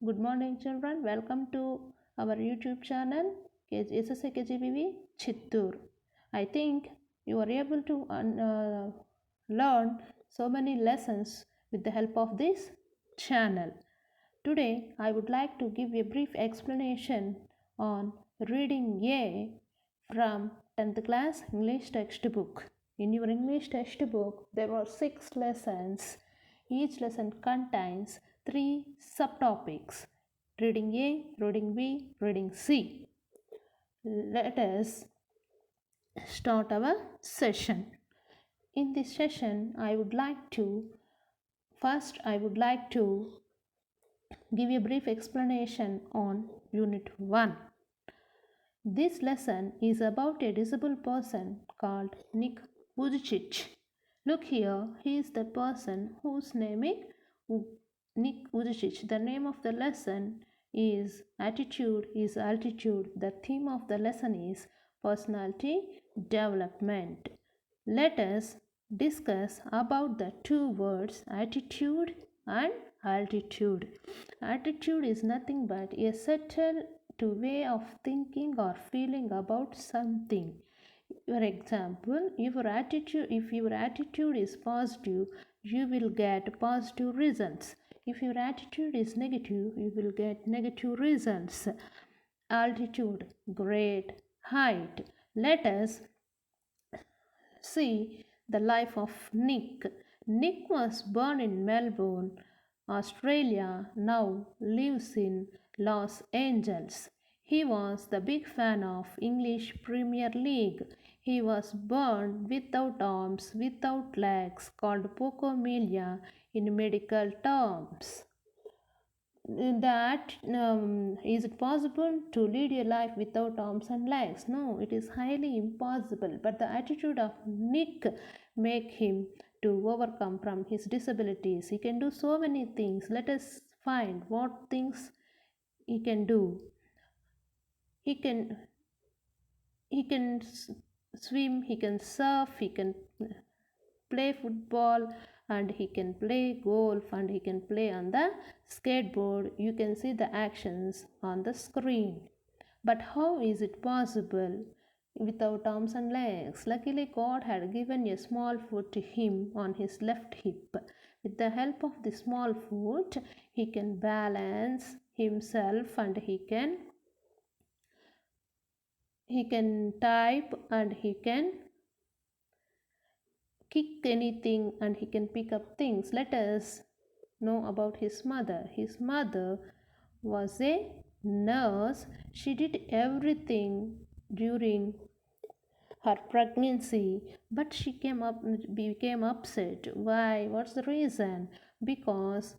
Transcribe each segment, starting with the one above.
Good morning, children. Welcome to our YouTube channel, SSAKGBV Chittur. I think you are able to learn so many lessons with the help of this channel. Today, I would like to give a brief explanation on reading A from 10th class English textbook. In your English textbook, there are 6 lessons. Each lesson contains 3 subtopics: reading A, reading B, reading C. Let us start our session. In this session, I would like to give a brief explanation on Unit 1. This lesson is about a disabled person called Nick Vujicic. Look here, he is the person whose name is Nick Vujicic. The name of the lesson is Attitude is Altitude. The theme of the lesson is Personality Development. Let us discuss about the two words attitude and altitude. Attitude is nothing but a settled way of thinking or feeling about something. For example, if your attitude is positive, you will get positive results. If your attitude is negative, you will get negative results. Altitude, great height. Let us see the life of Nick. Nick was born in Melbourne, Australia, now lives in Los Angeles. He was the big fan of English Premier League. He was born without arms, without legs, called pocomilia in medical terms. That is it possible to lead a life without arms and legs? No, it is highly impossible. But the attitude of Nick make him to overcome from his disabilities. He can do so many things. Let us find what things he can do. He can swim, he can surf, he can play football, and he can play golf, and he can play on the skateboard. You can see the actions on the screen. But how is it possible without arms and legs? Luckily, God had given a small foot to him on his left hip. With the help of the small foot, he can balance himself, and he can type, and he can kick anything, and he can pick up things. Let us know about his mother. His mother was a nurse. She did everything during her pregnancy, but she became upset. Why? What's the reason? Because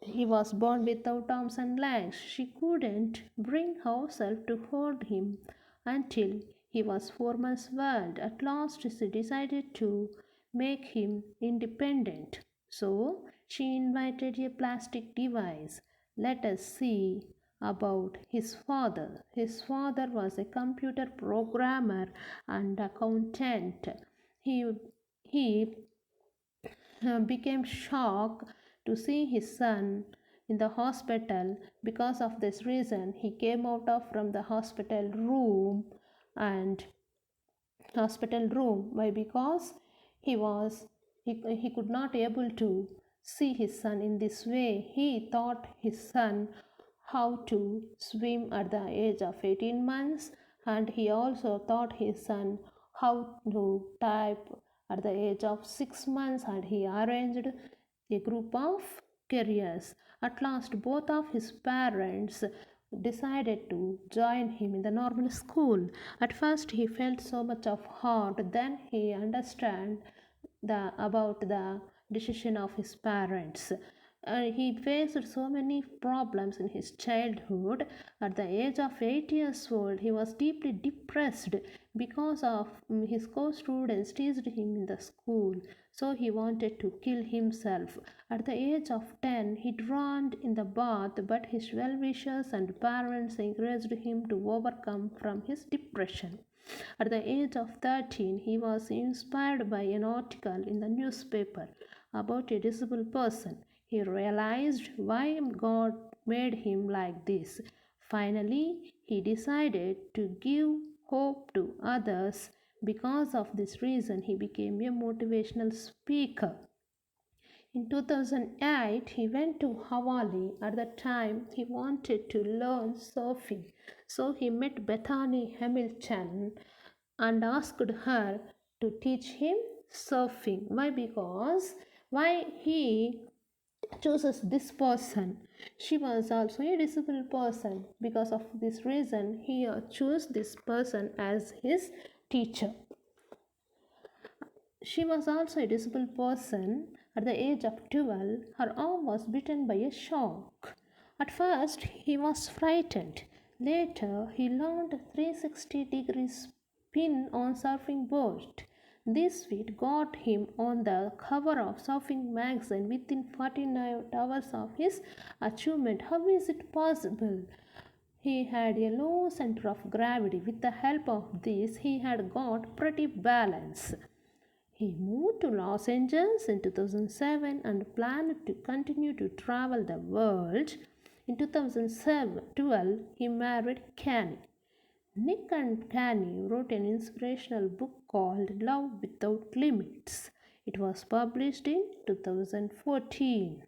he was born without arms and legs. She couldn't bring herself to hold him until he was 4 months old. At last, she decided to make him independent. So, she invented a plastic device. Let us see about his father. His father was a computer programmer and accountant. He became shocked to see his son in the hospital. Because of this reason, he came out of from the hospital room. Why? Because he could not able to see his son in this way. He taught his son how to swim at the age of 18 months, and he also taught his son how to type at the age of 6 months, and he arranged a group of careers. At last, both of his parents decided to join him in the normal school. At first, he felt so much of hurt. Then he understood about the decision of his parents. He faced so many problems in his childhood. At the age of 8 years old, he was deeply depressed because of his co-students teased him in the school. So he wanted to kill himself. At the age of 10, he drowned in the bath, but his well-wishers and parents encouraged him to overcome from his depression. At the age of 13, he was inspired by an article in the newspaper about a disabled person. He realized why God made him like this. Finally, he decided to give hope to others. Because of this reason, he became a motivational speaker. In 2008, he went to Hawaii. At the time, he wanted to learn surfing. So he met Bethany Hamilton and asked her to teach him surfing. Why? Because why he chooses this person? She was also a disabled person. Because of this reason, he chose this person as his teacher. She was also a disabled person. At the age of 12, her arm was bitten by a shark. At first, he was frightened. Later, he learned 360-degree spin on surfing board. This feat got him on the cover of Surfing magazine within 49 hours of his achievement. How is it possible? He had a low center of gravity. With the help of this, he had got pretty balance. He moved to Los Angeles in 2007 and planned to continue to travel the world. In 2012, he married Kanye. Nick and Kanye wrote an inspirational book called Love Without Limits. It was published in 2014.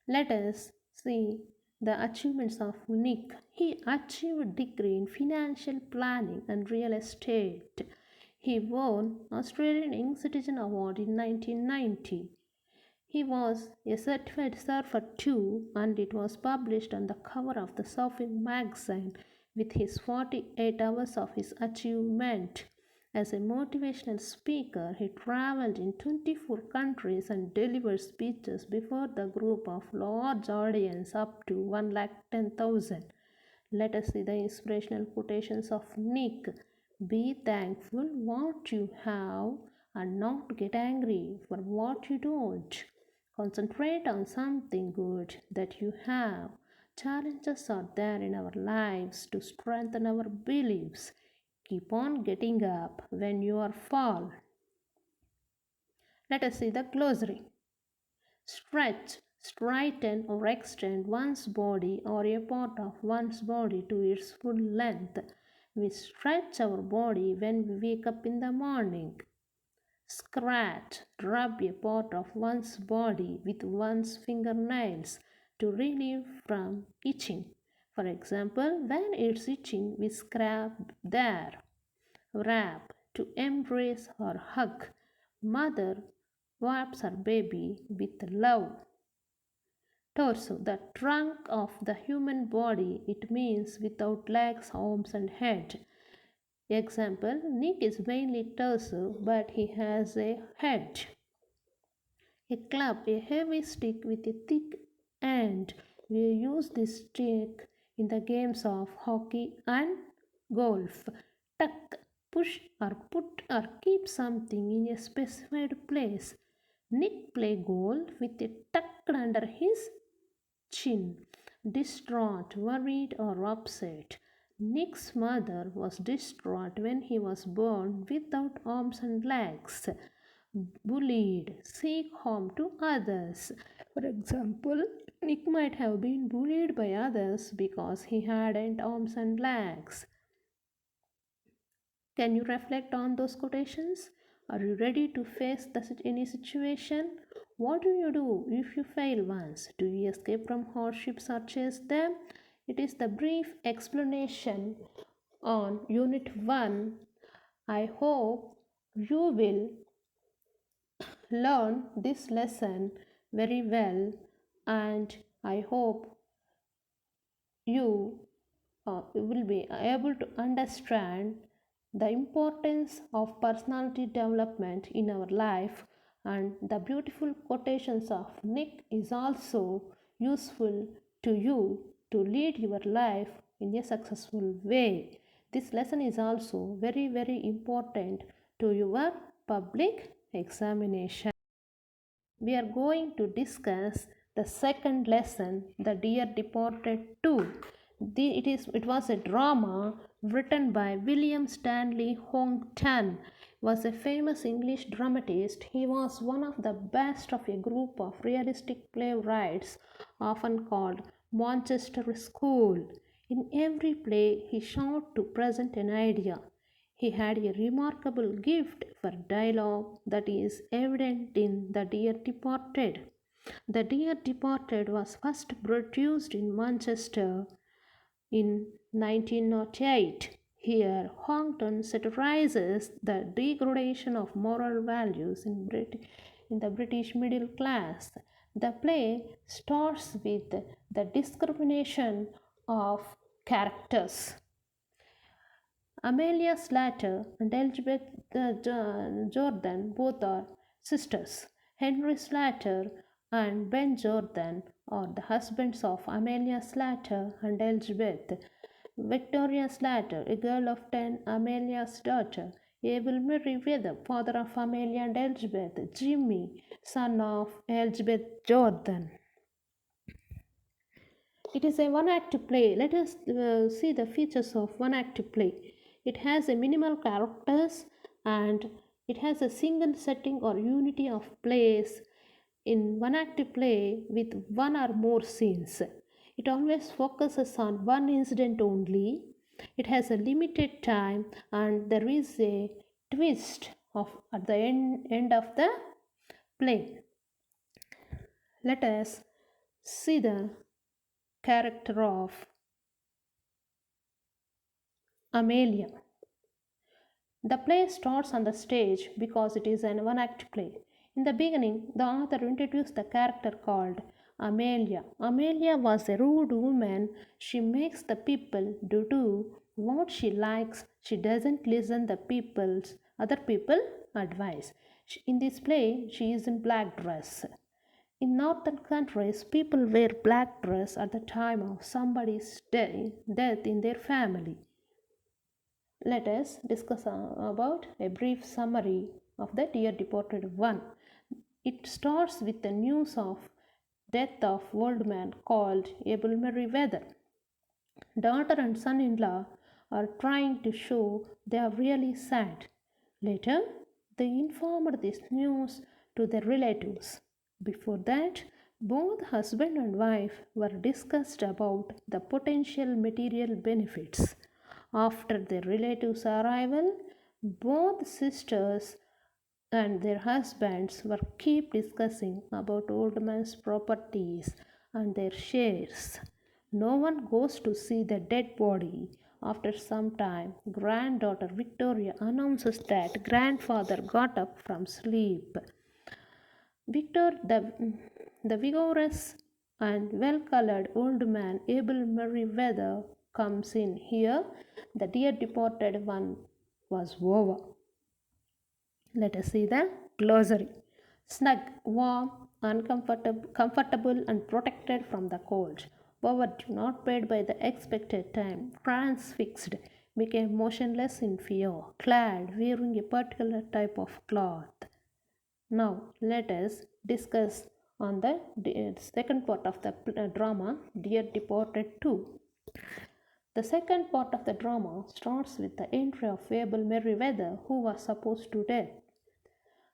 Let us see the achievements of Nick. He achieved a degree in financial planning and real estate. He won Australian Young Citizen Award in 1990. He was a certified surfer too, and it was published on the cover of the Surfing magazine with his 48 hours of his achievement. As a motivational speaker, he traveled in 24 countries and delivered speeches before the group of large audience up to 110,000. Let us see the inspirational quotations of Nick. Be thankful what you have and not get angry for what you don't. Concentrate on something good that you have. Challenges are there in our lives to strengthen our beliefs. Keep on getting up when you are fall. Let us see the glossary. Stretch, straighten or extend one's body or a part of one's body to its full length. We stretch our body when we wake up in the morning. Scratch, rub a part of one's body with one's fingernails to relieve from itching. For example, when it's itching, we scrub there. Wrap, to embrace or hug. Mother wraps her baby with love. Torso, the trunk of the human body. It means without legs, arms and head. Example, Nick is mainly torso, but he has a head. A club, a heavy stick with a thick end. We use this stick in the games of hockey and golf. Tuck, push or put or keep something in a specified place. Nick play golf with a tucked under his chin. Distraught, worried or upset. Nick's mother was distraught when he was born without arms and legs. Bullied, seek harm to others. For example, Nick might have been bullied by others because he hadn't arms and legs. Can you reflect on those quotations? Are you ready to face any situation? What do you do if you fail once? Do you escape from hardships or chase them? It is the brief explanation on Unit 1. I hope you will learn this lesson very well, and I hope you will be able to understand the importance of personality development in our life, and the beautiful quotations of Nick is also useful to you to lead your life in a successful way. This lesson is also very important to your public examination. We are going to discuss the second lesson, The Dear Departed 2. It was a drama written by William Stanley Hong Tan. was a famous English dramatist. He was one of the best of a group of realistic playwrights, often called Manchester School. In every play, he sought to present an idea. He had a remarkable gift for dialogue that is evident in The Dear Departed. The Dear Departed was first produced in Manchester in 1908. Here, Houghton satirizes the degradation of moral values in the British middle class. The play starts with the discrimination of characters. Amelia Slater and Elizabeth Jordan both are sisters. Henry Slater and Ben Jordan are the husbands of Amelia Slater and Elizabeth. Victoria Slater, a girl of 10, Amelia's daughter. Abel Merriweather, father of Amelia and Elizabeth. Jimmy, son of Elizabeth Jordan. It is a one-act play. Let us see the features of one-act play. It has a minimal characters and it has a single setting or unity of place in one-act play with one or more scenes. It always focuses on one incident only. It has a limited time and there is a twist at the end of the play. Let us see the character of Amelia. The play starts on the stage because it is an one-act play. In the beginning, the author introduced the character called Amelia. Amelia was a rude woman. She makes the people do what she likes. She doesn't listen the other people advice. In this play, she is in black dress. In northern countries, people wear black dress at the time of somebody's death in their family. Let us discuss about a brief summary of the Dear Departed 1. It starts with the news of death of old man called Abel Merriweather. Daughter and son-in-law are trying to show they are really sad. Later, they informed this news to their relatives. Before that, both husband and wife were discussed about the potential material benefits. After their relatives' arrival, both sisters and their husbands were keep discussing about old man's properties and their shares. No one goes to see the dead body. After some time, granddaughter Victoria announces that grandfather got up from sleep. The vigorous and well-colored old man Abel Merriweather comes in. Here, the Dear Departed 1 was over. Let us see the glossary. Snug, warm, comfortable and protected from the cold. Poverty not paid by the expected time. Transfixed, became motionless in fear. Clad, wearing a particular type of cloth. Now let us discuss on the second part of the drama, Dear Departed 2. The second part of the drama starts with the entry of Abel Merriweather, who was supposed to die.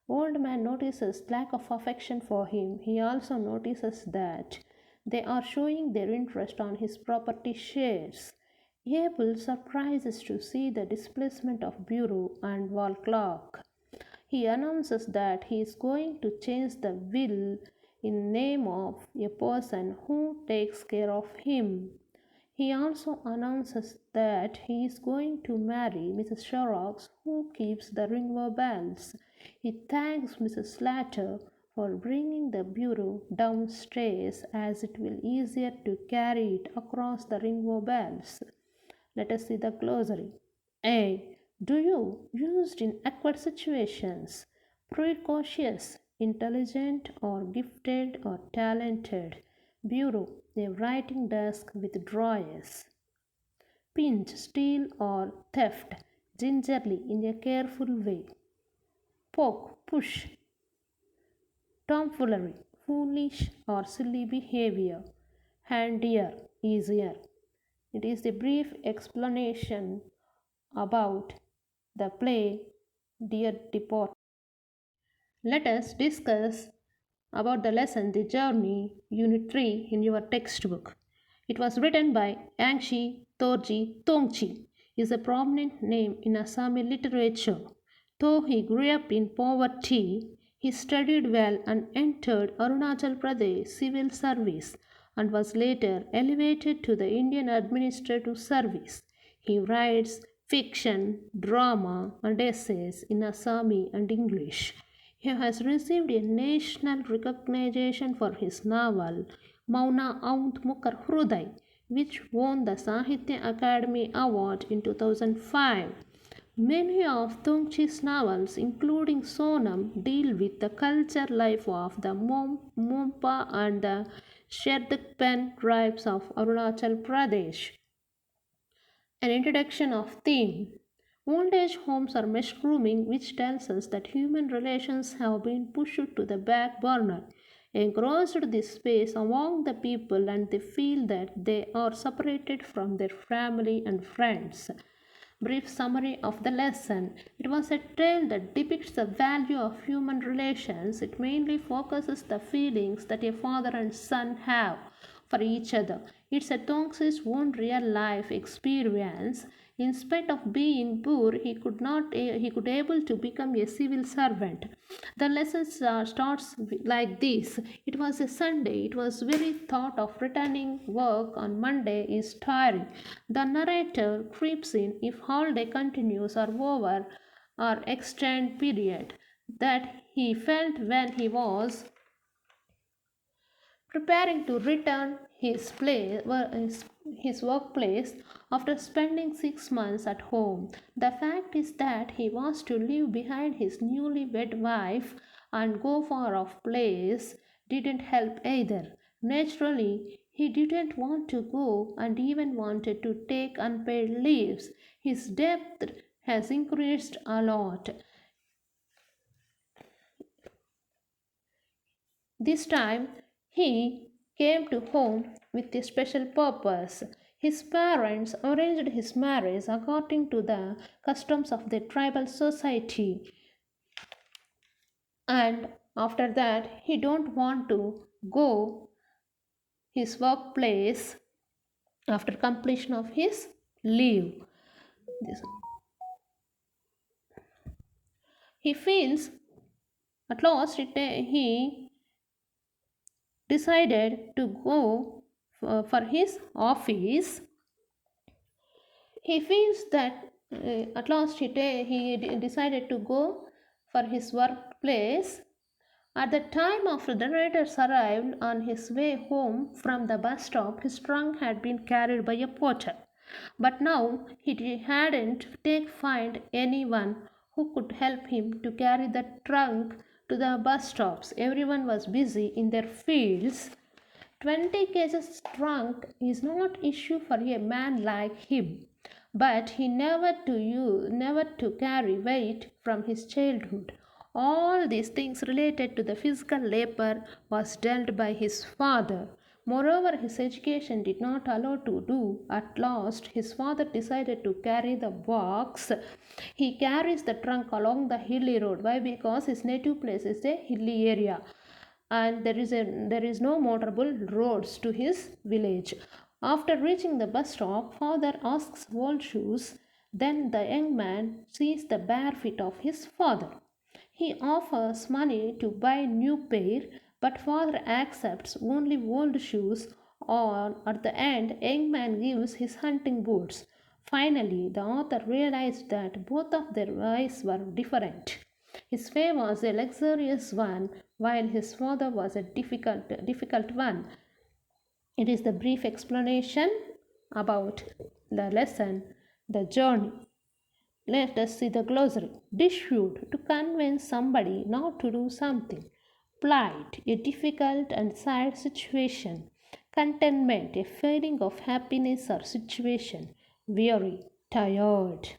Old man notices lack of affection for him. He also notices that they are showing their interest on his property shares. Abel surprises to see the displacement of bureau and wall clock. He announces that he is going to change the will in name of a person who takes care of him. He also announces that he is going to marry Mrs. Sherlock, who keeps the Ringwood bells. He thanks Mrs. Slater for bringing the bureau downstairs as it will easier to carry it across the Ringwood bells. Let us see the glossary. A. Do you used in awkward situations? Precocious, intelligent or gifted or talented. Bureau, a writing desk with drawers. Pinch, steal or theft, gingerly in a careful way. Poke, push. Tomfoolery, foolish or silly behavior. Handier, easier. It is a brief explanation about the play dear depart. Let us discuss about the lesson The Journey, Unit 3 in your textbook. It was written by Angshi Torji Tongchi, is a prominent name in Assami literature. Though he grew up in poverty, he studied well and entered Arunachal Pradesh civil service and was later elevated to the Indian administrative service. He writes fiction, drama, and essays in Assami and English. He has received a national recognition for his novel Mauna Aunt Mukar Hruday, which won the Sahitya Academy Award in 2005. Many of Tongchi's novels, including Sonam, deal with the culture life of the Mompa and the Sherdukpen tribes of Arunachal Pradesh. An introduction of theme. Old age homes are mushrooming, which tells us that human relations have been pushed to the back burner, engrossed this space among the people, and they feel that they are separated from their family and friends. Brief summary of the lesson. It was a tale that depicts the value of human relations. It mainly focuses the feelings that a father and son have for each other. It's a Tongsi's own real life experience. In spite of being poor, he could able to become a civil servant. The lesson starts like this. It was a Sunday. It was very thought of returning work on Monday is tiring. The narrator creeps in if holiday continues or over or extend period that he felt when he was preparing to return his workplace after spending 6 months at home. The fact is that he was to leave behind his newly-wed wife and go far off place didn't help either. Naturally, he didn't want to go and even wanted to take unpaid leaves. His debt has increased a lot. This time he came to home with a special purpose. His parents arranged his marriage according to the customs of their tribal society, and after that he don't want to go his workplace after completion of his leave. This- He feels at last he decided to go for his office. He feels that at last he decided to go for his workplace. At the time after the narrators arrived on his way home from the bus stop, his trunk had been carried by a porter. But now he hadn't take find anyone who could help him to carry the trunk to the bus stops. Everyone was busy in their fields. 20 kgs trunk is not issue for a man like him, but he never to carry weight from his childhood. All these things related to the physical labor was dealt by his father. Moreover, his education did not allow to do. At last, his father decided to carry the box. He carries the trunk along the hilly road. Why? Because his native place is a hilly area and there is no motorable roads to his village. After reaching the bus stop, father asks old shoes. Then the young man sees the bare feet of his father. He offers money to buy new pair, but father accepts only old shoes. Or at the end, young man gives his hunting boots. Finally, the author realized that both of their eyes were different. His way was a luxurious one, while his father was a difficult one. It is the brief explanation about the lesson, the journey. Let us see the glossary. Dispute, to convince somebody not to do something. Plight, a difficult and sad situation. Contentment, a feeling of happiness or situation. Weary, tired.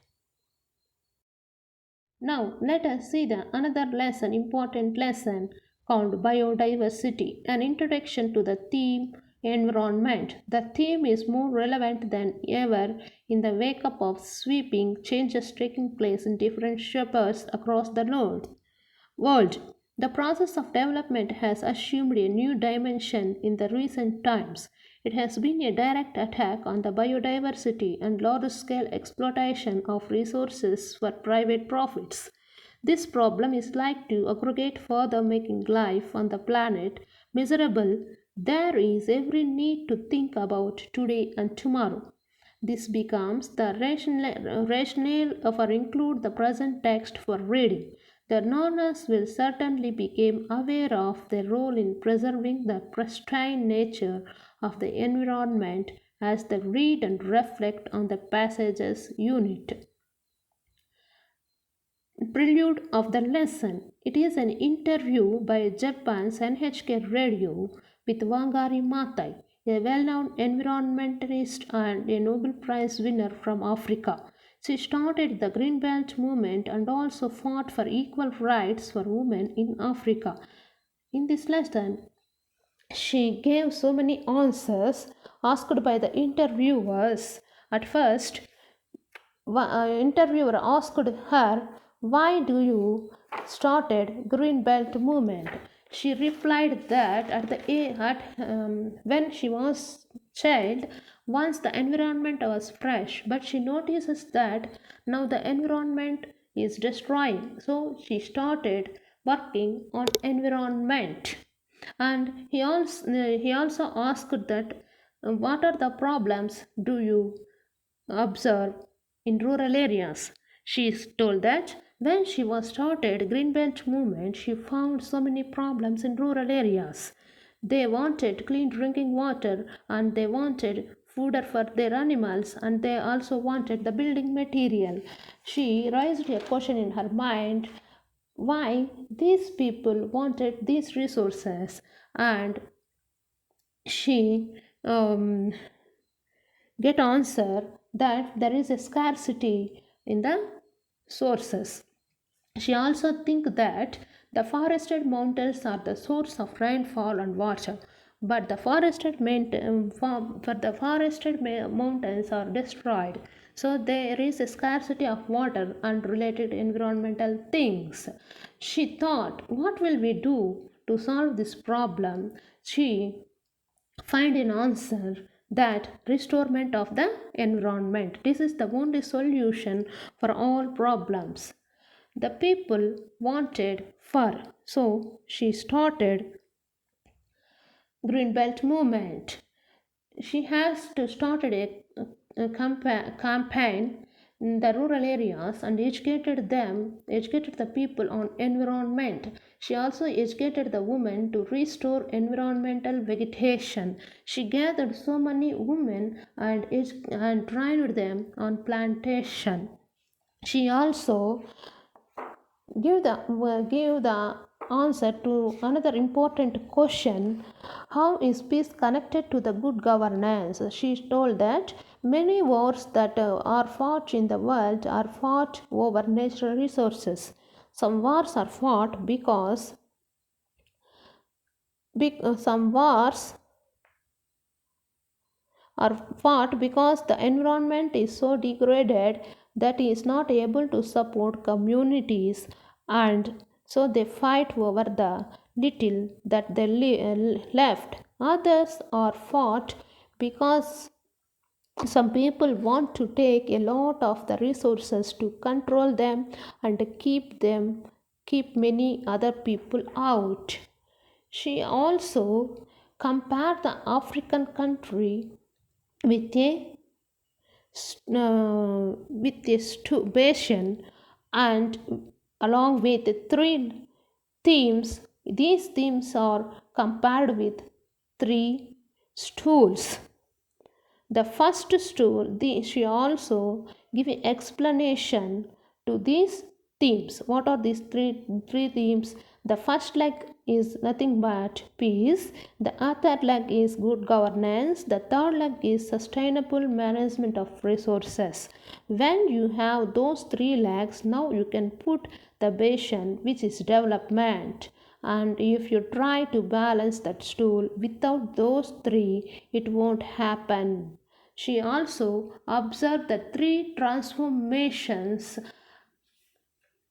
Now let us see the another lesson, important lesson called biodiversity, an introduction to the theme environment. The theme is more relevant than ever in the wake up of sweeping changes taking place in different shepherds across the world. The process of development has assumed a new dimension in the recent times. It has been a direct attack on the biodiversity and large scale exploitation of resources for private profits. This problem is likely to aggregate further, making life on the planet miserable. There is every need to think about today and tomorrow. This becomes the rationale for include the present text for reading. The learners will certainly become aware of their role in preserving the pristine nature of the environment as they read and reflect on the passage's unit. Prelude of the lesson. It is an interview by Japan's NHK Radio with Wangari Maathai, a well-known environmentalist and a Nobel Prize winner from Africa. She started the Green Belt movement and also fought for equal rights for women in Africa. In this lesson, she gave so many answers asked by the interviewers. At first, interviewer asked her, why do you started Green Belt movement? She replied that when she was child, once the environment was fresh, but she notices that now the environment is destroying. So she started working on environment. And he also asked that what are the problems do you observe in rural areas. She is told that when she was started Greenbelt movement, she found so many problems in rural areas. They wanted clean drinking water and they wanted food for their animals and they also wanted the building material. She raised a question in her mind why these people wanted these resources, and she get answer that there is a scarcity in the sources. She also think that the forested mountains are the source of rainfall and water, but the mountains are destroyed, so there is a scarcity of water and related environmental things. She thought, what will we do to solve this problem? She find an answer that restorement of the environment. This is the only solution for all problems the people wanted for. So she started green belt movement. She has to started a campaign in the rural areas and educated the people on environment. She also educated the women to restore environmental vegetation. She gathered so many women and trained them on plantation. She also give the answer to another important question: how is peace connected to the good governance? She told that many wars that are fought in the world are fought over natural resources. Some wars are fought because some wars are fought because the environment is so degraded that it is not able to support communities, and so they fight over the little that they left. Others are fought because some people want to take a lot of the resources to control them and keep many other people out. She also compared the African country with a basin, and along with three themes. These themes are compared with three stools. The first stool, she also give an explanation to these themes. What are these three themes? The first leg is nothing but peace. The other leg is good governance. The third leg is sustainable management of resources. When you have those three legs, now you can put the basin, which is development. and if you try to balance that stool without those three, it won't happen. She also observed the three transformations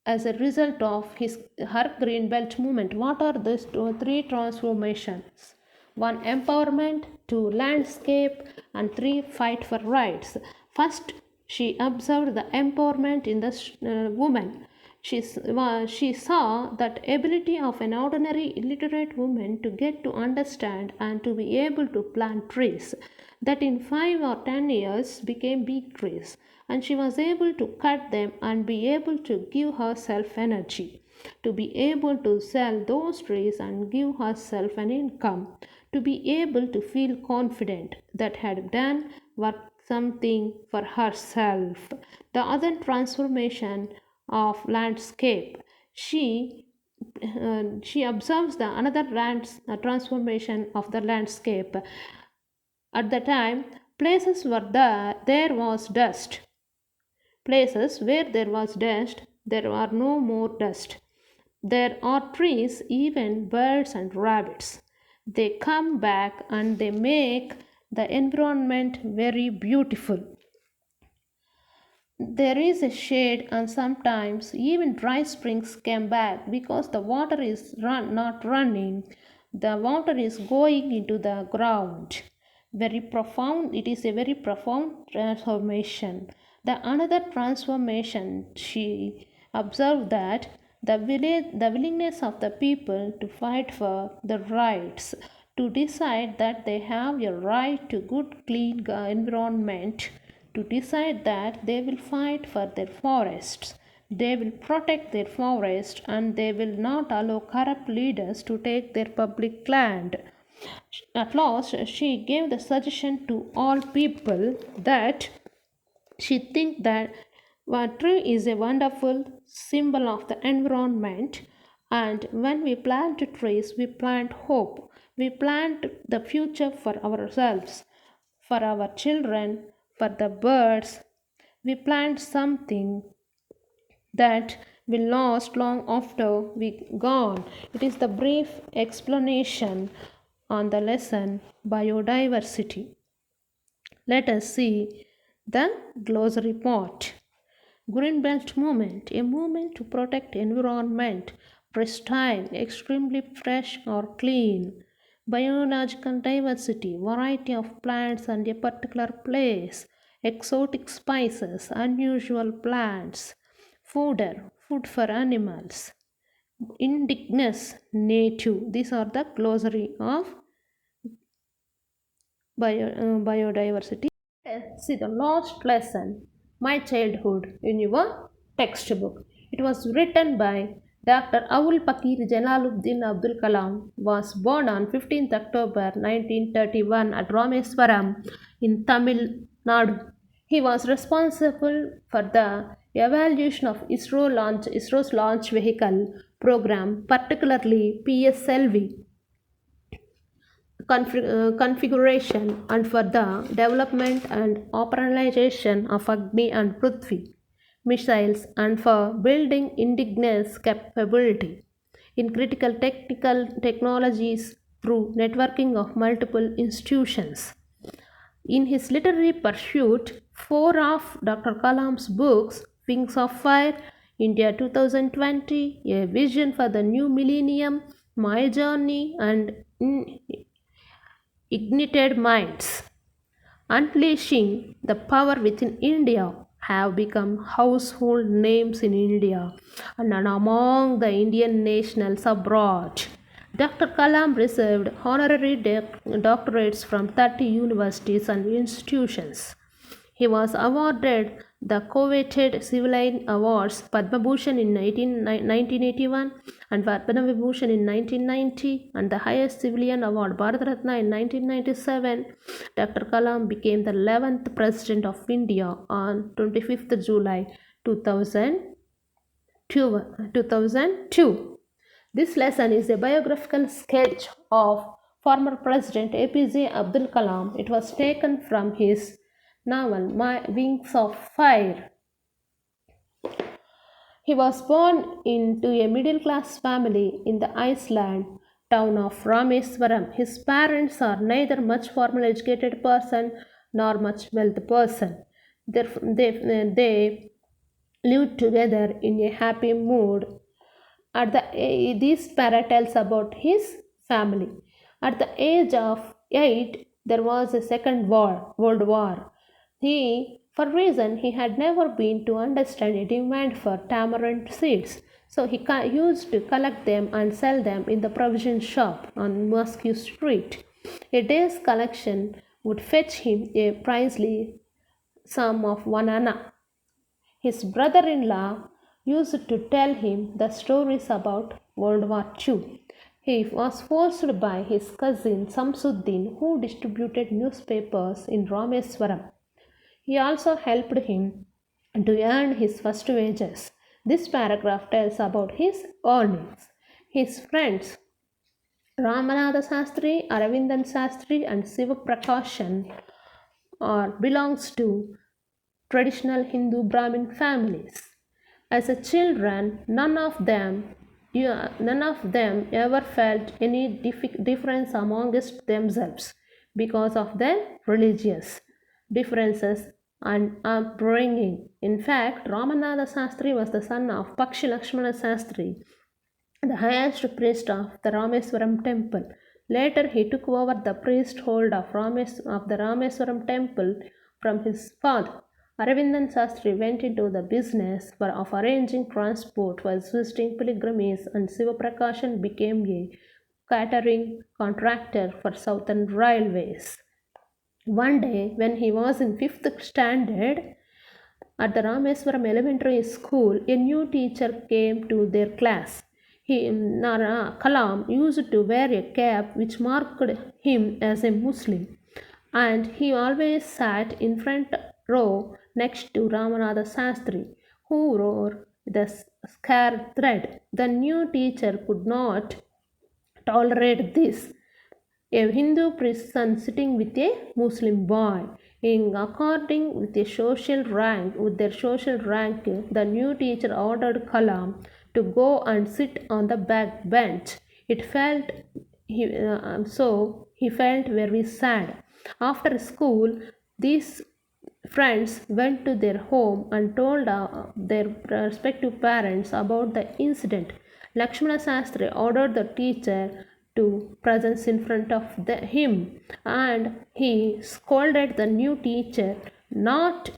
as a result of her green belt movement. What are these three transformations? One, empowerment; two, landscape; and three, fight for rights. First, she observed the empowerment in the woman. She saw that ability of an ordinary illiterate woman to get to understand and to be able to plant trees that in 5 or 10 years became big trees, and she was able to cut them and be able to give herself energy, to be able to sell those trees and give herself an income, to be able to feel confident that had done work something for herself. The other transformation of landscape. She observes the another transformation of the landscape. At the time, places were there was dust. Places where there was dust, there are no more dust. There are trees, even birds and rabbits. They come back and they make the environment very beautiful. There is a shade, and sometimes even dry springs came back because the water is not running. The water is going into the ground. Very profound. It is a very profound transformation. The another transformation, she observed that the willingness of the people to fight for the rights, to decide that they have a right to good clean environment, to decide that they will fight for their forests, they will protect their forest, and they will not allow corrupt leaders to take their public land. At last, she gave the suggestion to all people that she thinks that a tree is a wonderful symbol of the environment, and when we plant trees, we plant hope. We plant the future for ourselves, for our children, for the birds. We plant something that will last long after we gone. It is the brief explanation on the lesson biodiversity. Let us see the glossary part. Green Belt Movement, a movement to protect environment, pristine, extremely fresh or clean. Biological diversity, variety of plants and a particular place. Exotic spices, unusual plants. Fodder, food for animals. Indigenous, native. These are the glossary of biodiversity. See the last lesson, My Childhood, in your textbook. It was written by Dr. Awul Pakir Jalaluddin Abdul Kalam, was born on 15th October 1931 at Rameswaram in Tamil Nadu. He was responsible for the evaluation of ISRO's launch vehicle program, particularly PSLV configuration, and for the development and operationalization of Agni and Prithvi missiles, and for building indigenous capability in critical technical technologies through networking of multiple institutions. In his literary pursuit, four of Dr. Kalam's books, Wings of Fire, India 2020, A Vision for the New Millennium, My Journey, and Ignited Minds, Unleashing the Power Within India, have become household names in India and among the Indian nationals abroad. Dr. Kalam received honorary doctorates from 30 universities and institutions. He was awarded the coveted civilian awards Padma Bhushan in 1981 and Padma Vibhushan in 1990, and the highest civilian award Bharat Ratna in 1997. Dr. Kalam became the 11th President of India on 25th July 2002. This lesson is a biographical sketch of former President APJ Abdul Kalam. It was taken from his novel My Wings of Fire. He was born into a middle class family in the Iceland town of Rameswaram. His parents are neither much formal educated person nor much wealthy person. They lived together in a happy mood. This para tells about his family. At the age of 8, there was a World War. For reason he had never been to understand a demand for tamarind seeds. So he used to collect them and sell them in the provision shop on Moscow Street. A day's collection would fetch him a princely sum of 1 anna. His brother in law used to tell him the stories about World War II. He was forced by his cousin Samsuddin, who distributed newspapers in Rameswaram. He also helped him to earn his first wages. This paragraph tells about his earnings. His friends Ramanatha Sastri, Aravindan Sastri, and Siva Prakashan belongs to traditional Hindu Brahmin families. As a children, none of them ever felt any difference amongst themselves because of their religious differences and upbringing. In fact, Ramanatha Sastri was the son of Pakshi Lakshmana Sastri, the highest priest of the Rameswaram temple. Later, he took over the priesthood of the Rameswaram temple from his father. Aravindan Sastri went into the business of arranging transport while visiting pilgrims, and Siva Prakashan became a catering contractor for Southern Railways. One day, when he was in 5th standard, at the Rameswaram Elementary School, a new teacher came to their class. Kalam used to wear a cap which marked him as a Muslim, and he always sat in front row next to Ramanatha Sastri, who wore the scar thread. The new teacher could not tolerate this. A Hindu priest's son sitting with a Muslim boy. In according with their social rank, the new teacher ordered Kalam to go and sit on the back bench. He felt very sad. After school, these friends went to their home and told their respective parents about the incident. Lakshmana Sastri ordered the teacher to presence in front of him, and he scolded the new teacher not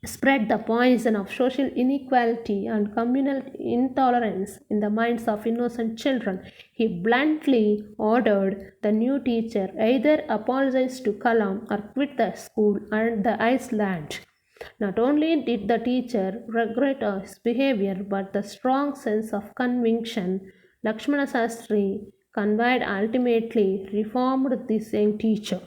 spread the poison of social inequality and communal intolerance in the minds of innocent children. He bluntly ordered the new teacher either apologize to Kalam or quit the school and the Iceland. Not only did the teacher regret his behavior, but the strong sense of conviction Lakshmana Sastri conveyed ultimately reformed this young teacher.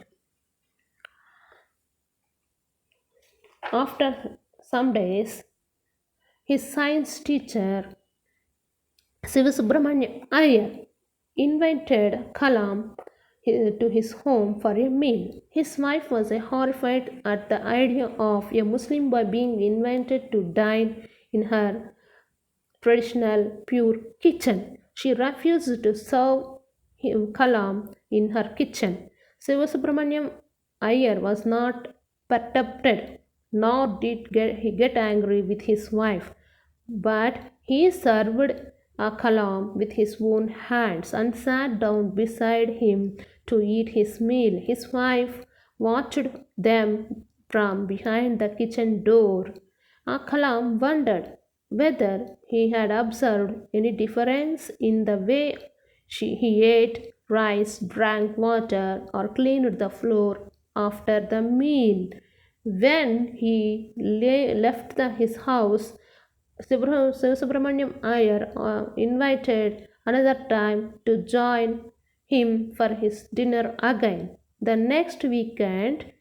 After some days, his science teacher Sivasubramanya Iyer invited Kalam to his home for a meal. His wife was horrified at the idea of a Muslim boy being invited to dine in her traditional pure kitchen. She refused to serve Kalam in her kitchen. Sivasubramanyam Iyer was not perturbed, nor did he get angry with his wife, but he served Kalam with his own hands and sat down beside him to eat his meal. His wife watched them from behind the kitchen door. Kalam wondered whether he had observed any difference in the way he ate rice, drank water, or cleaned the floor after the meal. When he left his house, Subramaniam Iyer invited another time to join him for his dinner again. The next weekend,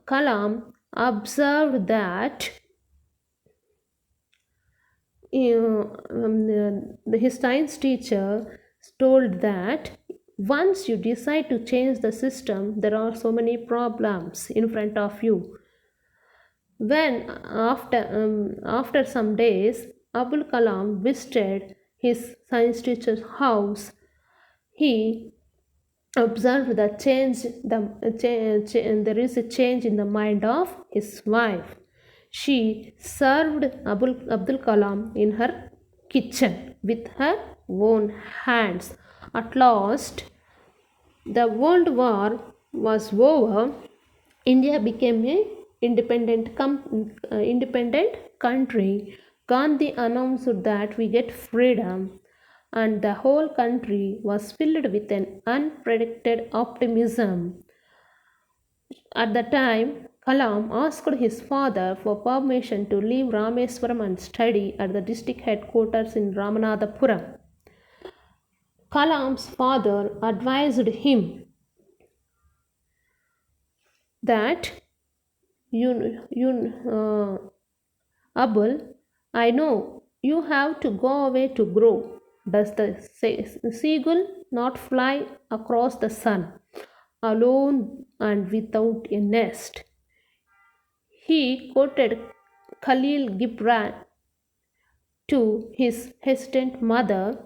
Kalam observed that his science teacher told that once you decide to change the system, there are so many problems in front of you. When after some days, Abul Kalam visited his science teacher's house, he observed the change. There is a change in the mind of his wife. She served Abdul Kalam in her kitchen with her own hands. At last, the World War was over. India became a independent country. Gandhi announced that we get freedom, and the whole country was filled with an unpredicted optimism. At the time, Kalam asked his father for permission to leave Rameswaram and study at the district headquarters in Ramanathapuram. Kalam's father advised him that Abul, I know you have to go away to grow. Does the seagull not fly across the sun, alone and without a nest? He quoted Khalil Gibran to his hesitant mother.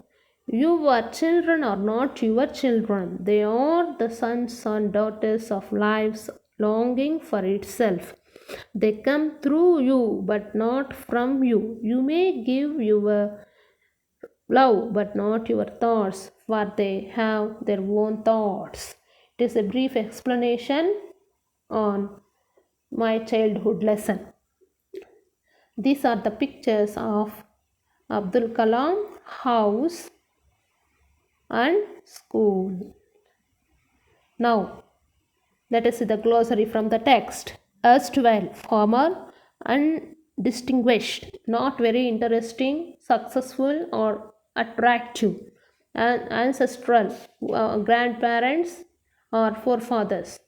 Your children are not your children. They are the sons and daughters of life's longing for itself. They come through you, but not from you. You may give your love, but not your thoughts, for they have their own thoughts. It is a brief explanation on my childhood lesson. These are the pictures of Abdul Kalam house and school. Now, let us see the glossary from the text. Erstwhile, former, undistinguished, not very interesting, successful or attractive, and ancestral, grandparents or forefathers.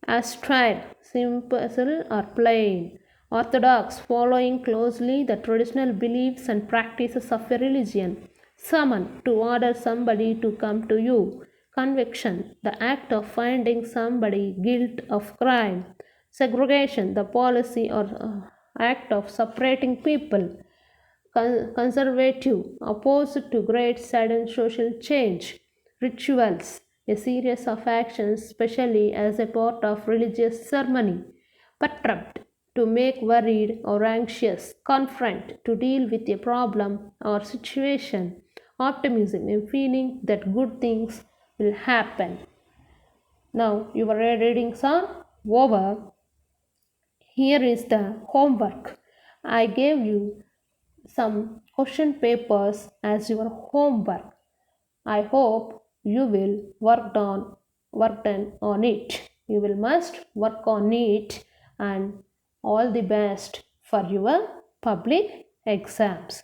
Astral, simple or plain. Orthodox, following closely the traditional beliefs and practices of a religion. Summon, to order somebody to come to you. Conviction, the act of finding somebody guilty of crime. Segregation, the policy or act of separating people. Conservative, opposed to great sudden social change. Rituals, a series of actions, especially as a part of religious ceremony. Perturbed, to make worried or anxious. Confront, to deal with a problem or situation. Optimism, a feeling that good things will happen. Now your readings are over. Here is the homework. I gave you some question papers as your homework. I hope you will work on it. You will must work on it, and all the best for your public exams.